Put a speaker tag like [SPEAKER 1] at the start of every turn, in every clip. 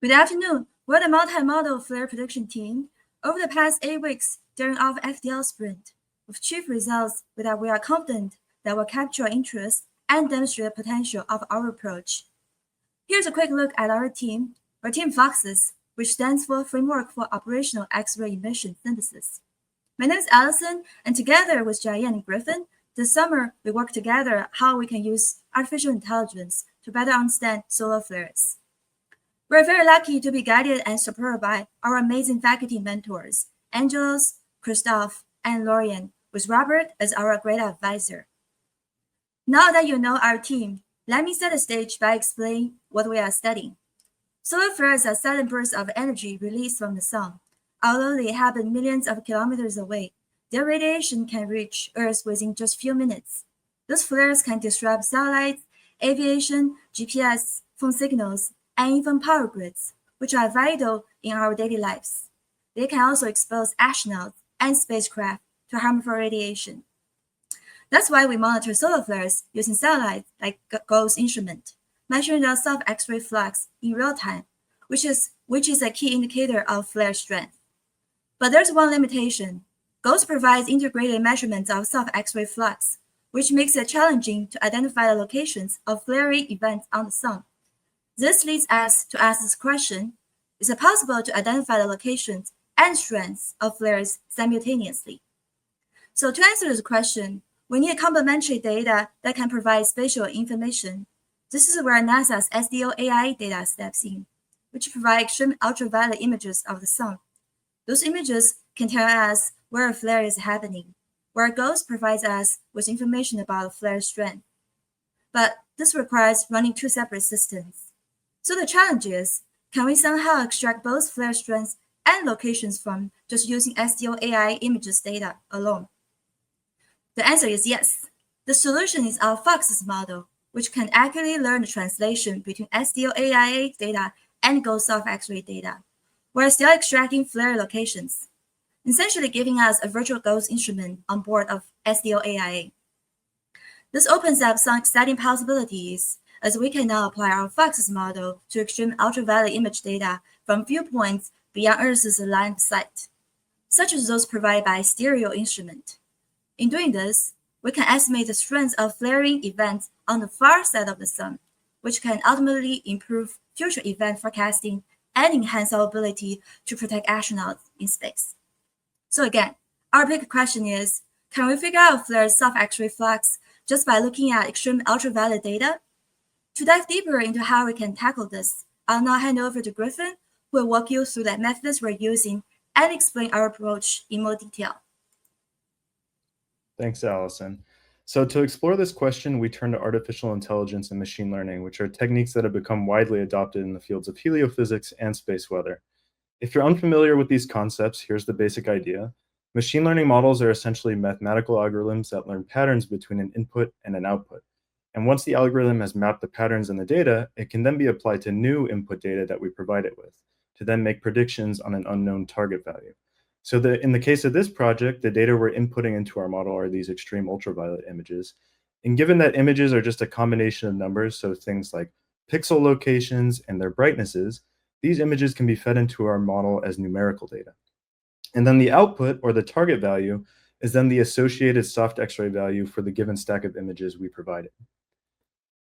[SPEAKER 1] Good afternoon. We're the multimodal flare prediction team. Over the past 8 weeks during our FDL sprint, we've achieved results that we are confident that will capture interest and demonstrate the potential of our approach. Here's a quick look at our team. Our team FOXes, which stands for Framework for Operational X-ray Emission Synthesis. My name is Allison, and together with Jayan and Griffin, this summer we worked together how we can use artificial intelligence to better understand solar flares. We're very lucky to be guided and supported by our amazing faculty mentors, Angelos, Christoph, and Lorian, with Robert as our great advisor. Now that you know our team, let me set the stage by explaining what we are studying. Solar flares are sudden bursts of energy released from the sun. Although they happen millions of kilometers away, their radiation can reach Earth within just a few minutes. Those flares can disrupt satellites, aviation, GPS, phone signals, and even power grids, which are vital in our daily lives. They can also expose astronauts and spacecraft to harmful radiation. That's why we monitor solar flares using satellites like GOES instrument, measuring the soft X-ray flux in real time, which is a key indicator of flare strength. But there's one limitation. GOES provides integrated measurements of soft X-ray flux, which makes it challenging to identify the locations of flaring events on the sun. This leads us to ask this question: is it possible to identify the locations and strengths of flares simultaneously? So to answer this question, we need complementary data that can provide spatial information. This is where NASA's SDO-AI data steps in, which provide extreme ultraviolet images of the sun. Those images can tell us where a flare is happening, where GOES provides us with information about the flare strength. But this requires running two separate systems. So the challenge is, can we somehow extract both flare strengths and locations from just using SDO-AI images data alone? The answer is yes. The solution is our FOXes model, which can accurately learn the translation between SDO-AI data and GOES soft X-ray data. We're still extracting flare locations, essentially giving us a virtual GOES instrument on board of SDO-AI. This opens up some exciting possibilities, as we can now apply our FOXes model to extreme ultraviolet image data from viewpoints beyond Earth's line of sight, such as those provided by stereo instrument. In doing this, we can estimate the strength of flaring events on the far side of the sun, which can ultimately improve future event forecasting and enhance our ability to protect astronauts in space. So again, our big question is, can we figure out flare's soft X-ray flux just by looking at extreme ultraviolet data? To dive deeper into how we can tackle this, I'll now hand over to Griffin, who will walk you through the methods we're using and explain our approach in more detail.
[SPEAKER 2] Thanks, Allison. So to explore this question, we turn to artificial intelligence and machine learning, which are techniques that have become widely adopted in the fields of heliophysics and space weather. If you're unfamiliar with these concepts, here's the basic idea. Machine learning models are essentially mathematical algorithms that learn patterns between an input and an output. And once the algorithm has mapped the patterns in the data, it can then be applied to new input data that we provide it with, to then make predictions on an unknown target value. So in the case of this project, the data we're inputting into our model are these extreme ultraviolet images. And given that images are just a combination of numbers, so things like pixel locations and their brightnesses, these images can be fed into our model as numerical data. And then the output, or the target value, is then the associated soft X-ray value for the given stack of images we provided.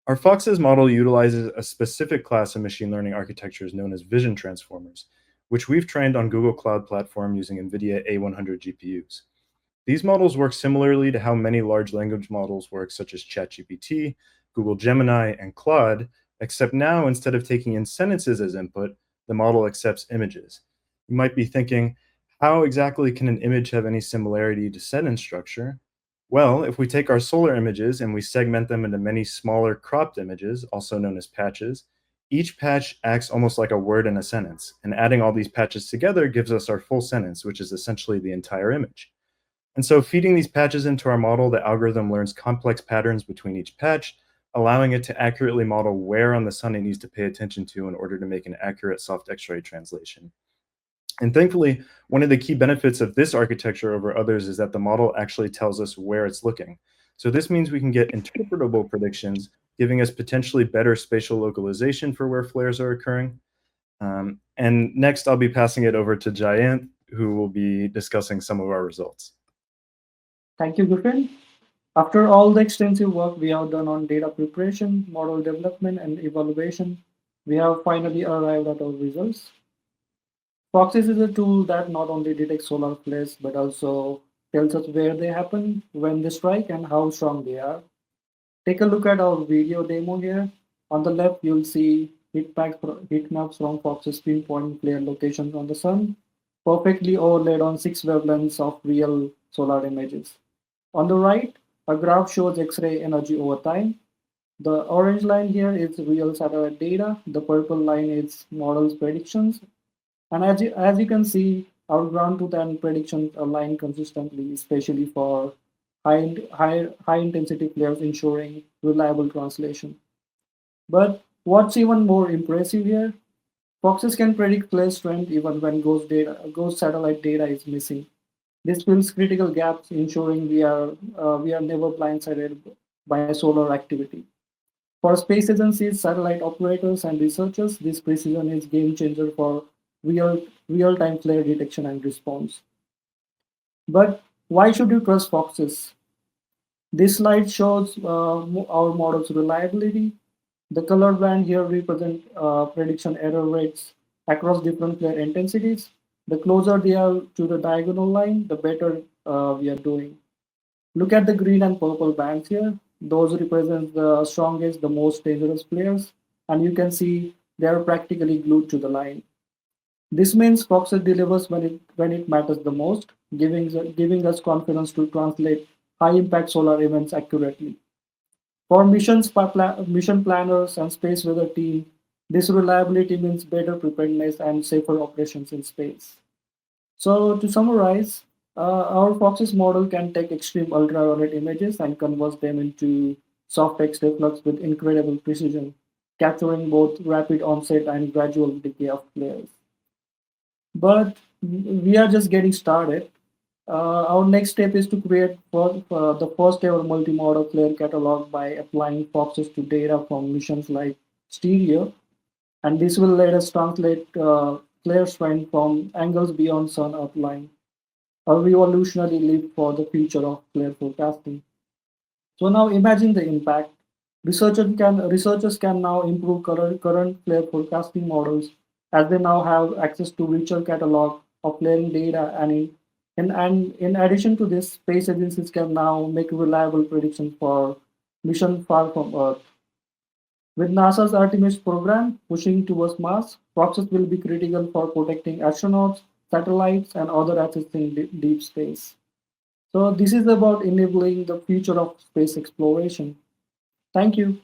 [SPEAKER 2] Our FOXes model utilizes a specific class of machine learning architectures known as vision transformers, which we've trained on Google Cloud Platform using NVIDIA A100 GPUs. These models work similarly to how many large language models work, such as ChatGPT, Google Gemini, and Claude, except now instead of taking in sentences as input, the model accepts images. You might be thinking, how exactly can an image have any similarity to sentence structure? Well, if we take our solar images and we segment them into many smaller cropped images, also known as patches, each patch acts almost like a word in a sentence, and adding all these patches together gives us our full sentence, which is essentially the entire image. And so feeding these patches into our model, the algorithm learns complex patterns between each patch, allowing it to accurately model where on the sun it needs to pay attention to in order to make an accurate soft X-ray translation. And thankfully, one of the key benefits of this architecture over others is that the model actually tells us where it's looking. So this means we can get interpretable predictions, giving us potentially better spatial localization for where flares are occurring. And next, I'll be passing it over to Jayant, who will be discussing some of our results.
[SPEAKER 3] Thank you, Griffin. After all the extensive work we have done on data preparation, model development, and evaluation, we have finally arrived at our results. Proxies is a tool that not only detects solar flares but also tells us where they happen, when they strike, and how strong they are. Take a look at our video demo here. On the left, you'll see heat maps from Fox's pinpoint flare locations on the sun, perfectly overlaid on 6 wavelengths of real solar images. On the right, a graph shows X-ray energy over time. The orange line here is real satellite data. The purple line is models predictions. And as you can see, our ground truth and predictions align consistently, especially for high intensity flares, ensuring reliable translation. But what's even more impressive here, Foxes can predict flare strength even when ghost satellite data is missing. This fills critical gaps, ensuring we are never blindsided by solar activity. For space agencies, satellite operators, and researchers, this precision is game changer for real-time flare detection and response. But why should you trust Foxes? This slide shows our model's reliability. The color band here represent prediction error rates across different flare intensities. The closer they are to the diagonal line, the better we are doing. Look at the green and purple bands here. Those represent the strongest, the most dangerous players, and you can see they are practically glued to the line. This means Foxes delivers when it matters the most, giving us confidence to translate high impact solar events accurately. For mission planners and space weather team, this reliability means better preparedness and safer operations in space. So to summarize, our Foxes model can take extreme ultraviolet images and convert them into soft X reflex with incredible precision, capturing both rapid onset and gradual decay of flares. But we are just getting started. Our next step is to create the first ever multimodal flare catalog by applying Foxes to data from missions like Stereo, and this will let us translate flare strength from angles beyond Sun outline, a revolutionary leap for the future of flare forecasting. So now imagine the impact. Researchers can now improve current flare forecasting models as they now have access to richer catalog of flaring data, and in addition to this, space agencies can now make reliable predictions for mission far from Earth. With NASA's Artemis program pushing towards Mars, Proxys will be critical for protecting astronauts, satellites, and other assets in deep space. So this is about enabling the future of space exploration. Thank you.